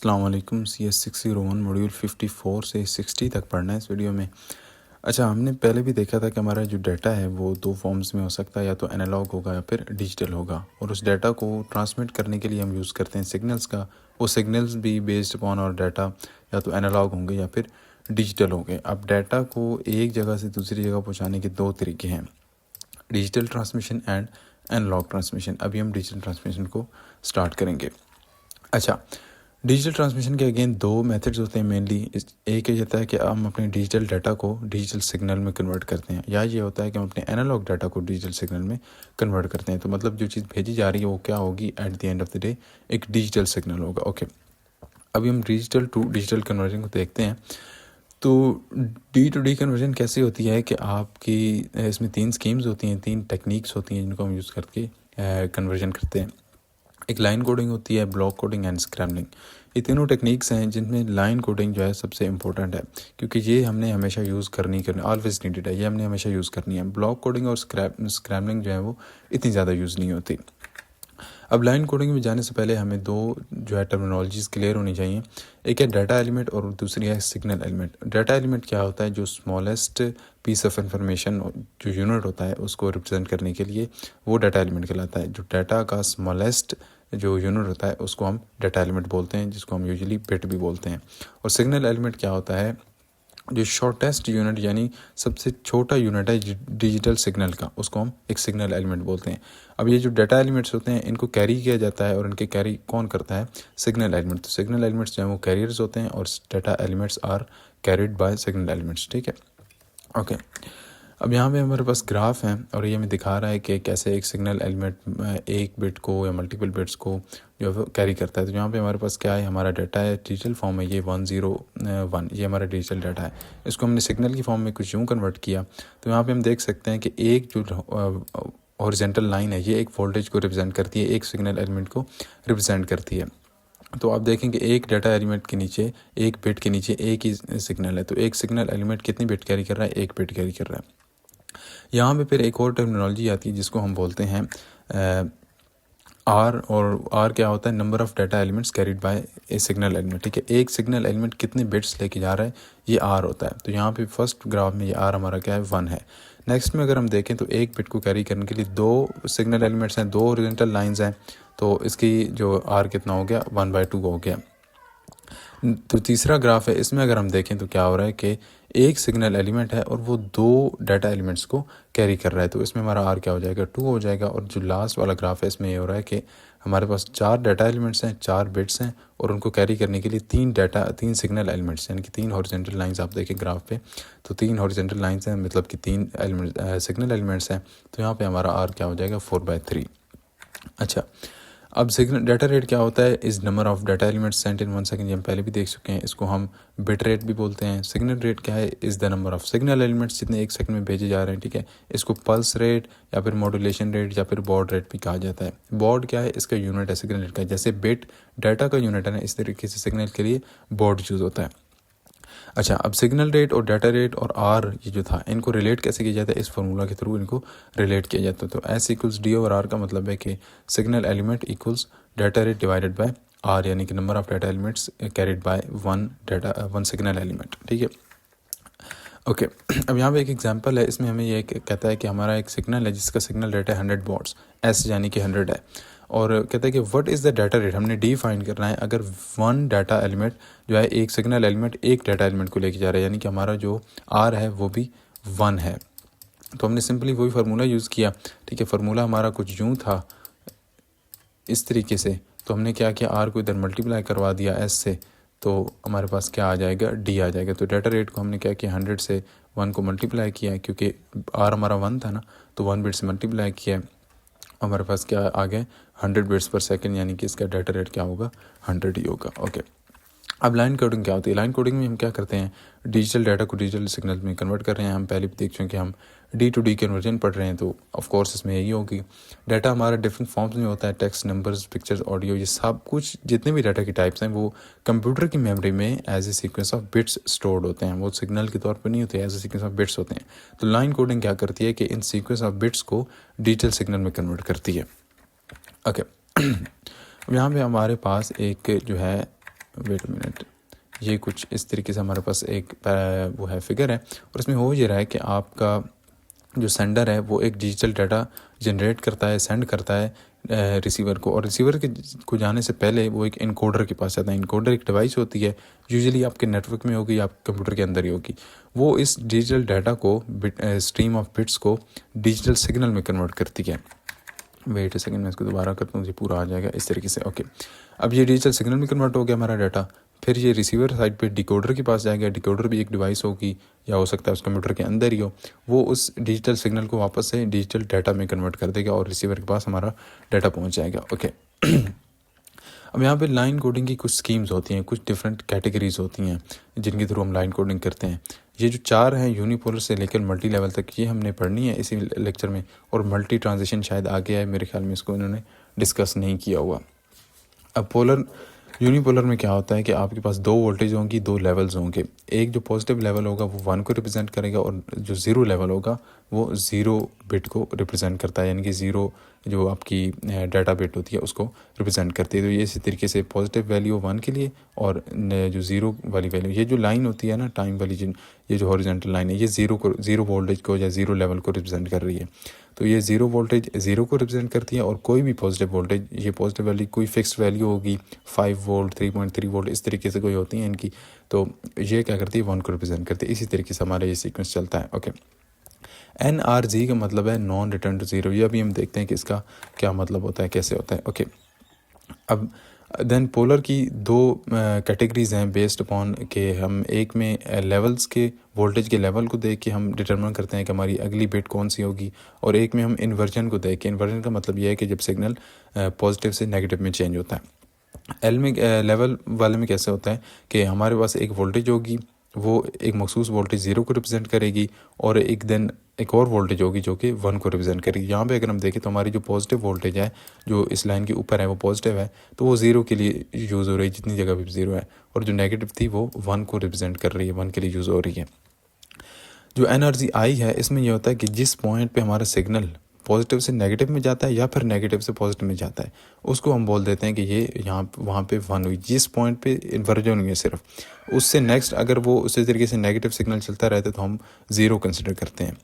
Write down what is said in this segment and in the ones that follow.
अस्सलाम वालेकुम। CS601 module 54 से 60 तक पढ़ना है इस वीडियो में। अच्छा, हमने पहले भी देखा था कि हमारा जो डाटा है वो दो फॉर्म्स में हो सकता है, या तो एनालॉग होगा या फिर डिजिटल होगा, और उस डाटा को ट्रांसमिट करने के लिए हम यूज़ करते हैं सिग्नल्स का। वो सिग्नल्स भी बेस्ड अपॉन और डाटा या तो एनालॉग होंगे या फिर डिजिटल होंगे। अब डाटा को एक जगह से दूसरी जगह पहुँचाने के दो तरीके हैं, digital transmission and analog transmission. अभी हम डिजिटल ट्रांसमिशन को स्टार्ट करेंगे। अच्छा, डिजिटल ट्रांसमिशन के अगेन दो मेथड्स होते हैं मेनली। एक ये होता है कि हम अपने डिजिटल डाटा को डिजिटल सिग्नल में कन्वर्ट करते हैं, या ये होता है कि हम अपने एनालॉग डाटा को डिजिटल सिग्नल में कन्वर्ट करते हैं। तो मतलब जो चीज़ भेजी जा रही है वो क्या होगी, at the end of the day एक डिजिटल सिग्नल होगा। ओके, अभी हम डिजिटल टू डिजिटल कन्वर्जन को देखते हैं। तो डी टू डी कन्वर्जन कैसे होती है कि आपकी इसमें तीन स्कीम्स होती हैं, तीन टेक्निक्स होती हैं जिनको हम यूज़ करके कन्वर्जन करते हैं। एक लाइन कोडिंग होती है, ब्लॉक कोडिंग एंड स्क्रैम्बलिंग। ये तीनों टेक्निक्स हैं जिनमें लाइन कोडिंग जो है सबसे इंपॉर्टेंट है, क्योंकि ये हमने हमेशा यूज़ करनी ऑलवेज नीडेड है, ये हमने हमेशा यूज़ करनी है। ब्लॉक कोडिंग और स्क्रैम्बलिंग जो है वो इतनी ज़्यादा यूज़ नहीं होती। अब लाइन कोडिंग में जाने से पहले हमें दो जो है टर्मिनोलॉजीज़ क्लियर होनी चाहिए। एक है डाटा एलिमेंट और दूसरी है सिग्नल एलिमेंट। डाटा एलिमेंट क्या होता है, जो स्मॉलेस्ट पीस ऑफ इंफॉर्मेशन जो यूनिट होता है उसको रिप्रेजेंट करने के लिए वो डाटा एलिमेंट कहलाता है। जो डाटा का स्मॉलेस्ट जो यूनिट होता है उसको हम डाटा एलिमेंट बोलते हैं, जिसको हम यूजुअली बिट भी बोलते हैं। और सिग्नल एलिमेंट क्या होता है, जो शॉर्टेस्ट यूनिट यानी सबसे छोटा यूनिट है डिजिटल सिग्नल का, उसको हम एक सिग्नल एलिमेंट बोलते हैं। अब ये जो डाटा एलिमेंट्स होते हैं इनको कैरी किया जाता है, और इनके कैरी कौन करता है, सिग्नल एलिमेंट। तो सिग्नल एलिमेंट्स जो है वो कैरियर्स होते हैं, और data elements are carried by signal elements. ठीक है, ओके। अब यहाँ पे हमारे पास ग्राफ है, और ये हमें दिखा रहा है कि कैसे एक सिग्नल एलिमेंट एक बिट को या मल्टीपल बिट्स को जो है कैरी करता है। तो यहाँ पे हमारे पास क्या है, हमारा डाटा है, डिजिटल फॉर्म है, ये 101, ये हमारा डिजिटल डाटा है। इसको हमने सिग्नल की फॉर्म में कुछ यूँ कन्वर्ट किया। तो यहाँ पे हम देख सकते हैं कि एक जो हॉरिजॉन्टल लाइन है ये एक वोल्टेज को रिप्रेजेंट करती है, एक सिग्नल एलिमेंट को रिप्रेजेंट करती है। तो आप देखेंगे एक डाटा एलिमेंट के नीचे, एक बिट के नीचे एक ही सिग्नल है। तो एक सिग्नल एलिमेंट कितनी बिट कैरी कर रहा है, एक बिट कैरी कर रहा है। यहाँ पे फिर एक और टर्मिनोलॉजी आती है जिसको हम बोलते हैं आर, और आर क्या होता है, number of data elements carried bye A signal element. ठीक है, एक सिग्नल एलिमेंट कितने बिट्स लेके जा रहा है, ये आर होता है। तो यहाँ पे फर्स्ट ग्राफ में ये आर हमारा क्या है, 1 है। नेक्स्ट में अगर हम देखें तो एक बिट को कैरी करने के लिए दो सिग्नल एलिमेंट्स हैं, दो हॉरिजॉन्टल लाइंस हैं, तो इसकी जो आर कितना हो गया, 1/2 हो गया। तो तीसरा ग्राफ है, इसमें अगर हम देखें तो क्या हो रहा है कि एक सिग्नल एलिमेंट है और वो दो डाटा एलिमेंट्स को कैरी कर रहा है, तो इसमें हमारा आर क्या हो जाएगा, 2 हो जाएगा। और जो लास्ट वाला ग्राफ है इसमें ये हो रहा है कि हमारे पास 4 डाटा एलिमेंट्स हैं, 4 बिट्स हैं, और उनको कैरी करने के लिए 3 सिग्नल एलिमेंट्स, यानी कि 3 हॉरिजॉन्टल लाइंस आप देखें ग्राफ पे, तो 3 हॉरिजॉन्टल लाइंस हैं, मतलब कि 3 सिग्नल एलिमेंट्स हैं। तो यहाँ पर हमारा आर क्या हो जाएगा, 4/3। अच्छा, अब सिग्नल डाटा रेट क्या होता है, इस number of data elements sent in 1 second, ये हम पहले भी देख चुके हैं, इसको हम बिट रेट भी बोलते हैं। सिग्नल रेट क्या है, is the number of signal elements जितने एक सेकंड में भेजे जा रहे हैं। ठीक है, इसको पल्स रेट या फिर मॉड्यूलेशन रेट या फिर बॉड रेट भी कहा जाता है। बॉड क्या है, इसका यूनिट है सिग्नल रेट का, जैसे बिट डाटा का यूनिट है ना, इस तरीके से सिग्नल के लिए बॉड यूज़ होता है। अच्छा, अब सिग्नल रेट और डाटा रेट और आर ये जो था, इनको रिलेट कैसे किया जाता है, इस फार्मूला के थ्रू इनको रिलेट किया जाता है। तो S equals D over R का मतलब है कि signal element equals data rate divided by R, यानी कि number of data elements carried by one signal element. ठीक है, ओके। अब यहाँ पे एक एग्जांपल है, इसमें हमें ये कहता है कि हमारा एक सिग्नल है जिसका सिग्नल रेट है 100 वॉट्स, एस यानी कि 100 है, और कहता है कि what is the data rate, हमने डिफाइन करना है अगर 1 डाटा एलिमेंट जो है, एक सिग्नल एलिमेंट एक डाटा एलिमेंट को लेके जा रहा है, यानी कि हमारा जो आर है वो भी 1 है। तो हमने सिंपली वही फार्मूला यूज़ किया। ठीक है, फार्मूला हमारा कुछ यूँ था इस तरीके से, तो हमने क्या किया, आर को इधर मल्टीप्लाई करवा दिया एस से, तो हमारे पास क्या आ जाएगा, डी आ जाएगा। तो डाटा रेट को हमने क्या किया, 100 से 1 को मल्टीप्लाई किया, क्योंकि आर हमारा 1 था ना, तो 1 बिट से मल्टीप्लाई किया, हमारे पास क्या आ गए, 100 बिट्स पर सेकंड, यानी कि इसका डाटा रेट क्या होगा, 100 ही होगा। ओके, अब लाइन कोडिंग क्या होती है, लाइन कोडिंग में हम क्या करते हैं, डिजिटल डाटा को डिजिटल सिग्नल में कन्वर्ट कर रहे हैं। हम पहले भी देख चुके हैं कि हम डी टू डी कन्वर्जन पढ़ रहे हैं, तो ऑफ कोर्स इसमें यही होगी। डाटा हमारा डिफरेंट फॉर्म्स में होता है, टेक्स्ट, नंबर्स, पिक्चर्स, ऑडियो, ये सब कुछ जितने भी डाटा की टाइप्स हैं वो कंप्यूटर की मेमोरी में as a sequence of bits stored होते हैं, वो सिग्नल के तौर पर नहीं होते, as a sequence of bits होते हैं। तो लाइन कोडिंग क्या करती है कि इन सीक्वेंस ऑफ बिट्स को डिजिटल सिग्नल में कन्वर्ट करती है। ओके, अब यहाँ पे हमारे पास एक जो है वेट मिनट, ये कुछ इस तरीके से हमारे पास एक वो है फिगर है, और इसमें हो ये रहा है कि आपका जो सेंडर है वो एक डिजिटल डाटा जनरेट करता है, सेंड करता है रिसीवर को, और रिसीवर के को जाने से पहले वो एक इनकोडर के पास जाता है। इनकोडर एक डिवाइस होती है, यूजुअली आपके नेटवर्क में होगी या आपके कंप्यूटर के अंदर ही होगी। वो इस डिजिटल डाटा को स्ट्रीम ऑफ बिट्स को डिजिटल सिग्नल में कन्वर्ट करती है। वेट सेकंड, मैं इसको दोबारा करता हूँ, ये पूरा आ जाएगा इस तरीके से। ओके, अब ये डिजिटल सिग्नल में कन्वर्ट हो गया हमारा डाटा, फिर ये रिसीवर साइड पे डिकोडर के पास जाएगा। डिकोडर भी एक डिवाइस होगी या हो सकता है उस कंप्यूटर के अंदर ही हो, वो उस डिजिटल सिग्नल को वापस से डिजिटल डाटा में कन्वर्ट कर देगा और रिसीवर के पास हमारा डाटा पहुंच जाएगा। ओके अब यहाँ पे लाइन कोडिंग की कुछ स्कीम्स होती हैं, कुछ डिफरेंट कैटेगरीज होती हैं जिनके थ्रू हम लाइन कोडिंग करते हैं। ये जो 4 हैं यूनिपोलर से लेकर मल्टी लेवल तक, ये हमने पढ़नी है इसी लेक्चर में, और मल्टी ट्रांजिशन शायद आगे है, मेरे ख्याल में इसको इन्होंने डिस्कस नहीं किया हुआ। अब पोलर यूनिपोलर में क्या होता है कि आपके पास 2 वोल्टेज होंगी, 2 लेवल्स होंगे। एक जो पॉजिटिव लेवल होगा वो 1 को रिप्रेजेंट करेगा, और जो 0 लेवल होगा वो 0 बिट को रिप्रेजेंट करता है, यानी कि 0 जो आपकी डाटा बिट होती है उसको रिप्रेजेंट करती है। तो ये इसी तरीके से पॉजिटिव वैल्यू 1 के लिए, और जो 0 वाली वैल्यू, ये जो लाइन होती है ना टाइम वाली, ये जो हॉरिजॉन्टल लाइन है, ये 0 वोल्टेज को या 0 लेवल को रिप्रेजेंट कर रही है। तो ये 0 वोल्टेज 0 को रिप्रेजेंट करती है, और कोई भी पॉजिटिव वोल्टेज, ये पॉजिटिव वैल्यू कोई फिक्स्ड वैल्यू होगी, 5 वोल्ट, 3.3 वोल्ट, इस तरीके से कोई होती हैं इनकी, तो ये क्या करती है 1 को रिप्रेजेंट करती है। इसी तरीके से हमारा ये सीक्वेंस चलता है। ओके, NRG का मतलब है नॉन रिटर्न टू ज़ीरो। ये अभी हम देखते हैं कि इसका क्या मतलब होता है, कैसे होता है। ओके, अब देन पोलर की 2 कैटेगरीज हैं बेस्ड अपॉन के हम एक में लेवल्स के वोल्टेज के लेवल को देख के हम डिटरमिन करते हैं कि हमारी अगली बिट कौन सी होगी, और एक में हम इन्वर्जन को देख के, इन्वर्जन का मतलब ये है कि जब सिग्नल पॉजिटिव से नेगेटिव में चेंज होता है। एल में लेवल वाले में कैसे होता है कि हमारे पास एक वोल्टेज होगी, वो एक मखसूस वोल्टेज 0 को रिप्रेजेंट करेगी, और एक और वोल्टेज होगी जो कि 1 को रिप्रेजेंट करेगी। यहाँ पे अगर हम देखें तो हमारी जो पॉजिटिव वोल्टेज है जो इस लाइन के ऊपर है वो पॉजिटिव है, तो वो 0 के लिए यूज़ हो रही है जितनी जगह भी 0 है, और जो नेगेटिव थी वो 1 को रिप्रेजेंट कर रही है, 1 के लिए यूज़ हो रही है। जो एनर्जी आई है इसमें यह होता है कि जिस पॉइंट पे हमारा सिग्नल पॉजिटिव से नेगेटिव में जाता है या फिर नेगेटिव से पॉजिटिव में जाता है, उसको हम बोल देते हैं कि ये यहाँ वहाँ पे 1 हुई। जिस पॉइंट पे इन्वर्जन हुई है सिर्फ, उससे नेक्स्ट अगर वो उसी तरीके से नेगेटिव सिग्नल चलता रहता है तो हम 0 कंसिडर करते हैं।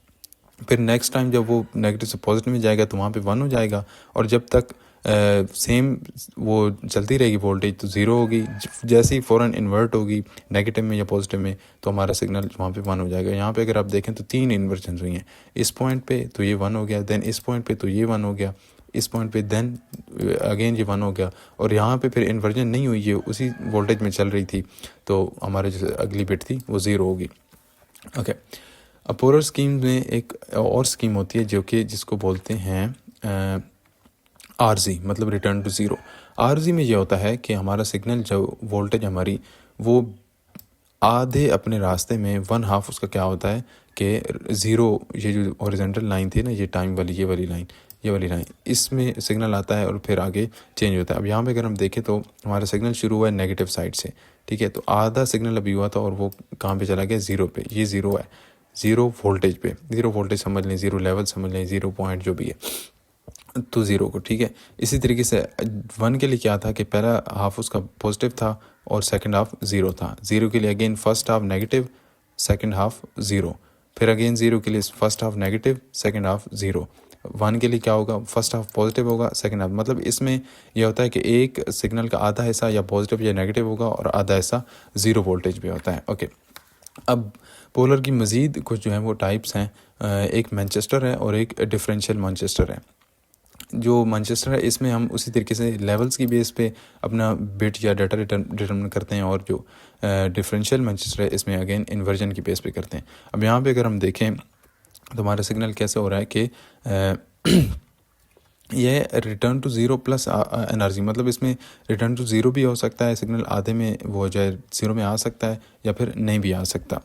फिर नेक्स्ट टाइम जब वो नेगेटिव से पॉजिटिव में जाएगा तो वहाँ पे 1 हो जाएगा, और जब तक सेम वो चलती रहेगी वोल्टेज तो 0 होगी। जैसे ही फ़ौरन इन्वर्ट होगी नेगेटिव में या पॉजिटिव में तो हमारा सिग्नल वहाँ पे 1 हो जाएगा। यहाँ पे अगर आप देखें तो 3 इन्वर्जन हुई हैं, इस पॉइंट पे तो ये 1 हो गया, देन इस पॉइंट पे तो ये 1 हो गया, इस पॉइंट पे देन अगेन ये 1 हो गया, और यहाँ पे फिर इन्वर्जन नहीं हुई, ये उसी वोल्टेज में चल रही थी, तो हमारे जो अगली बिट थी वो 0 होगी। ओके, अब पोलर स्कीम में एक और स्कीम होती है जो कि जिसको बोलते हैं आरजी, मतलब रिटर्न टू ज़ीरो। आरजी में ये होता है कि हमारा सिग्नल जो वोल्टेज हमारी वो आधे अपने रास्ते में 1/2 उसका क्या होता है कि 0, ये जो हॉरिजॉन्टल लाइन थी ना, ये टाइम वाली, ये वाली लाइन, इसमें सिग्नल आता है और फिर आगे चेंज होता है। अब यहाँ पे अगर हम देखें तो हमारा सिग्नल शुरू हुआ है नेगेटिव साइड से, ठीक है, तो आधा सिग्नल अभी हुआ था और वो कहाँ पे चला गया, 0 पे। ये 0 है, 0 वोल्टेज पे, 0 वोल्टेज समझ लें, 0 लेवल समझ लें, 0 पॉइंट जो भी है, तो 0 को, ठीक है। इसी तरीके से 1 के लिए क्या था कि पहला हाफ उसका पॉजिटिव था और सेकंड हाफ 0 था। 0 के लिए again first half negative, second half 0, फिर अगेन 0 के लिए first half negative, second half 0। 1 के लिए क्या होगा, फर्स्ट हाफ पॉजिटिव होगा, सेकंड हाफ, मतलब इसमें यह होता है कि एक सिग्नल का आधा हिस्सा या पॉजिटिव या नेगेटिव होगा और आधा हिस्सा 0 वोल्टेज पे होता है। ओके, अब पोलर की मज़ीद कुछ जो है वो टाइप्स हैं, एक मैनचेस्टर है और एक डिफरेंशियल मैनचेस्टर है। जो मैनचेस्टर है इसमें हम उसी तरीके से लेवल्स की बेस पे अपना बिट या डाटा डिटरमिन करते हैं, और जो डिफरेंशियल मैनचेस्टर है इसमें अगेन इन्वर्जन की बेस पे करते हैं। अब यहाँ पे अगर हम देखें तो हमारा सिग्नल कैसे हो रहा है कि यह रिटर्न टू 0 प्लस एनर्जी, मतलब इसमें रिटर्न टू 0 भी हो सकता है, सिग्नल आधे में वो हो जाए 0 में आ सकता है या फिर नहीं भी आ सकता,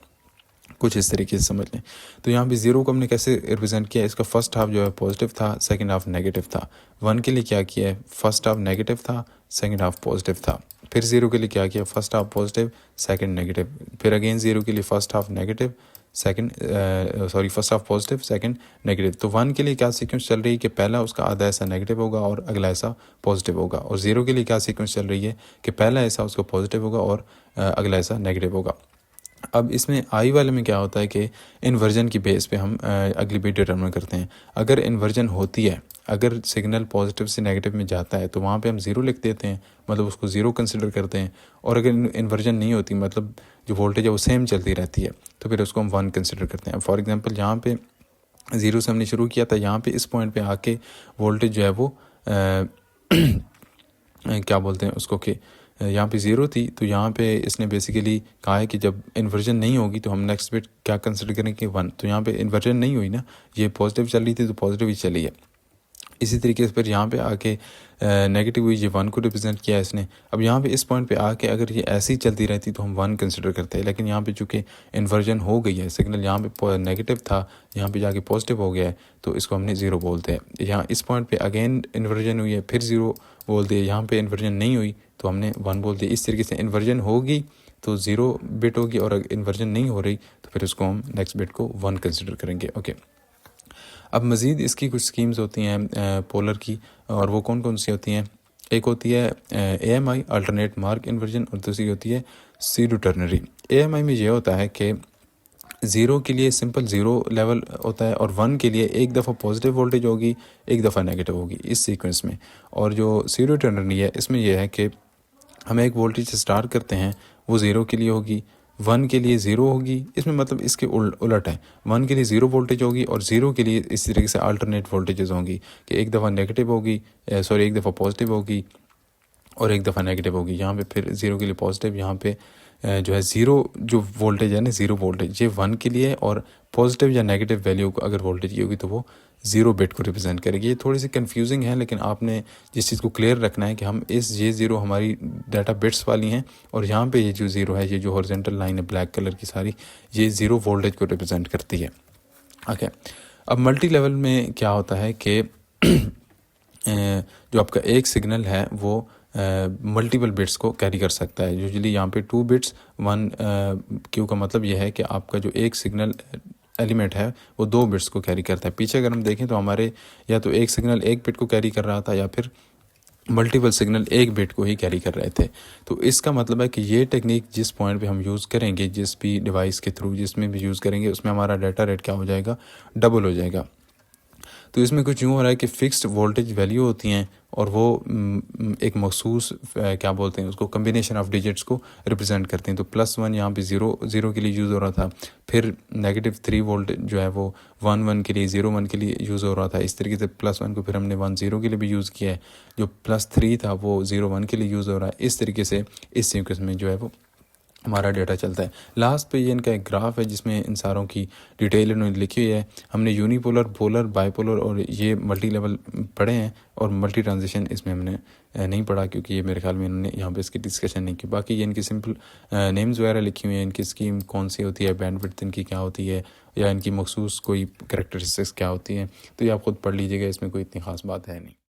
कुछ इस तरीके से समझ लें। तो यहाँ भी 0 को हमने कैसे रिप्रेजेंट किया, इसका फर्स्ट हाफ जो है पॉजिटिव था, सेकंड हाफ नेगेटिव था। 1 के लिए क्या किया है, फर्स्ट हाफ नेगेटिव था, सेकंड हाफ पॉजिटिव था। फिर 0 के लिए क्या किया, first half positive, second negative. फिर अगेन 0 के लिए first half negative, first half positive second negative. तो 1 के लिए क्या सीक्वेंस चल रही है कि पहला उसका आधा हिस्सा नेगेटिव होगा और अगला हिस्सा पॉजिटिव होगा, और 0 के लिए क्या सीक्वेंस चल रही है कि पहला हिस्सा उसका पॉजिटिव होगा और अगला हिस्सा नेगेटिव होगा। अब इसमें आई वाले में क्या होता है कि इन्वर्जन की बेस पे हम अगली बिट डिटरमिन करते हैं। अगर इन्वर्जन होती है, अगर सिग्नल पॉजिटिव से नेगेटिव में जाता है तो वहाँ पे हम 0 लिख देते हैं, मतलब उसको 0 कंसिडर करते हैं। और अगर इन्वर्जन नहीं होती, मतलब जो वोल्टेज है वो सेम चलती रहती है, तो फिर उसको हम 1 कंसिडर करते हैं। फॉर एग्जांपल यहाँ पे 0 से हमने शुरू किया था, यहाँ पे इस पॉइंट पे आके वोल्टेज जो है वो क्या बोलते हैं उसको कि यहाँ पे 0 थी, तो यहाँ पे इसने बेसिकली कहा है कि जब इन्वर्जन नहीं होगी तो हम नेक्स्ट बिट क्या कंसिडर करें कि 1। तो यहाँ पे इन्वर्जन नहीं हुई ना, ये पॉजिटिव चल रही थी तो पॉजिटिव ही चली है। इसी तरीके से फिर यहाँ पे आके नेगेटिव हुई, ये 1 को रिप्रेजेंट किया है इसने। अब यहाँ पे इस पॉइंट पे आके अगर ये ऐसी चलती रहती तो हम 1 कंसिडर करते हैं, लेकिन यहाँ पे चूँकि इन्वर्जन हो गई है, सिग्नल यहाँ पे नेगेटिव था, यहाँ पे जाके पॉजिटिव हो गया है, तो इसको हमने 0 बोलते हैं। यहाँ इस पॉइंट पे अगेन इन्वर्जन हुई है, फिर 0 बोल दिए। यहाँ पे इन्वर्जन नहीं हुई तो हमने 1 बोल दिया। इस तरीके से इन्वर्जन होगी तो 0 बिट होगी, और अगर इन्वर्जन नहीं हो रही तो फिर उसको हम नेक्स्ट बिट को 1 कंसिडर करेंगे। ओके, अब मज़ीद इसकी कुछ स्कीम्स होती हैं पोलर की, और वो कौन कौन सी होती हैं। एक होती है AMI अल्टरनेट मार्क इन्वर्जन, और दूसरी होती है सीरो टर्नरी। AMI में ये होता है कि 0 के लिए सिंपल 0 लेवल होता है, और 1 के लिए एक दफ़ा पॉजिटिव वोल्टेज होगी, एक दफ़ा नेगेटिव होगी इस सीक्वेंस में। और जो सीरो टर्नरी है इसमें यह है कि हम एक वोल्टेज से स्टार्ट करते हैं, वो 0 के लिए होगी, 1 के लिए 0 होगी। इसमें मतलब इसके उलट है, 1 के लिए 0 वोल्टेज होगी और 0 के लिए इस तरीके से अल्टरनेट वोल्टेजेस होंगी कि एक दफ़ा नेगेटिव होगी, एक दफ़ा पॉजिटिव होगी और एक दफ़ा नेगेटिव होगी। यहाँ पे फिर 0 के लिए पॉजिटिव, यहाँ पे जो है 0 जो वोल्टेज है ना, 0 वोल्टेज ये 1 के लिए, और पॉजिटिव या नेगेटिव वैल्यू अगर वोल्टेज की होगी तो वो 0 बिट को रिप्रेजेंट करेगी। ये थोड़ी सी कंफ्यूजिंग है, लेकिन आपने जिस चीज़ को क्लियर रखना है कि हम ये 0 हमारी डाटा बिट्स वाली हैं, और यहाँ पे ये जो 0 है, ये जो हॉरिजॉन्टल लाइन है ब्लैक कलर की सारी, ये 0 वोल्टेज को रिप्रेजेंट करती है। ओके, अब मल्टी लेवल में क्या होता है कि जो आपका एक सिग्नल है वो मल्टीपल बिट्स को कैरी कर सकता है। यूजुअली यहाँ पे 2 बिट्स 1 क्यू का मतलब यह है कि आपका जो एक सिग्नल एलिमेंट है वो 2 बिट्स को कैरी करता है। पीछे अगर हम देखें तो हमारे या तो एक सिग्नल 1 बिट को कैरी कर रहा था, या फिर मल्टीपल सिग्नल 1 बिट को ही कैरी कर रहे थे। तो इसका मतलब है कि ये टेक्निक जिस पॉइंट पे हम यूज़ करेंगे, जिस भी डिवाइस के थ्रू जिसमें भी यूज़ करेंगे, उसमें हमारा डाटा रेट क्या हो जाएगा, डबल हो जाएगा। तो इसमें कुछ यूँ हो रहा है कि फ़िक्स्ड वोल्टेज वैल्यू होती हैं, और वो एक मखसूस क्या बोलते हैं उसको, कम्बिनेशन ऑफ डिजिट्स को रिप्रेजेंट करते हैं। तो +1 यहाँ पे 0 के लिए यूज़ हो रहा था, फिर -3 वोल्ट जो है वो 1 के लिए, 0 1 के लिए यूज़ हो रहा था। इस तरीके से +1 को फिर हमने 1 0 के लिए भी यूज़ किया है, जो +3 था वो 0 1 के लिए यूज़ हो रहा है। इस तरीके से इस सीक्वेंस में जो है वो हमारा डेटा चलता है। लास्ट पे ये इनका एक ग्राफ है जिसमें इन सारों की डिटेल इन्होंने लिखी हुई है। हमने यूनिपोलर, पोलर, बाइपोलर और ये मल्टी लेवल पढ़े हैं, और मल्टी ट्रांजिशन इसमें हमने नहीं पढ़ा, क्योंकि ये मेरे ख्याल में इन्होंने यहाँ पे इसकी डिस्कशन नहीं की। बाकी ये इनकी सिंपल नेम्स वगैरह लिखी हुई हैं, इनकी स्कीम कौन सी होती है, बैंडविड्थ इनकी क्या होती है, या इनकी मखसूस कोई करैक्टरिस्टिक्स क्या होती हैं, तो ये आप खुद पढ़ लीजिएगा, इसमें कोई इतनी ख़ास बात है नहीं।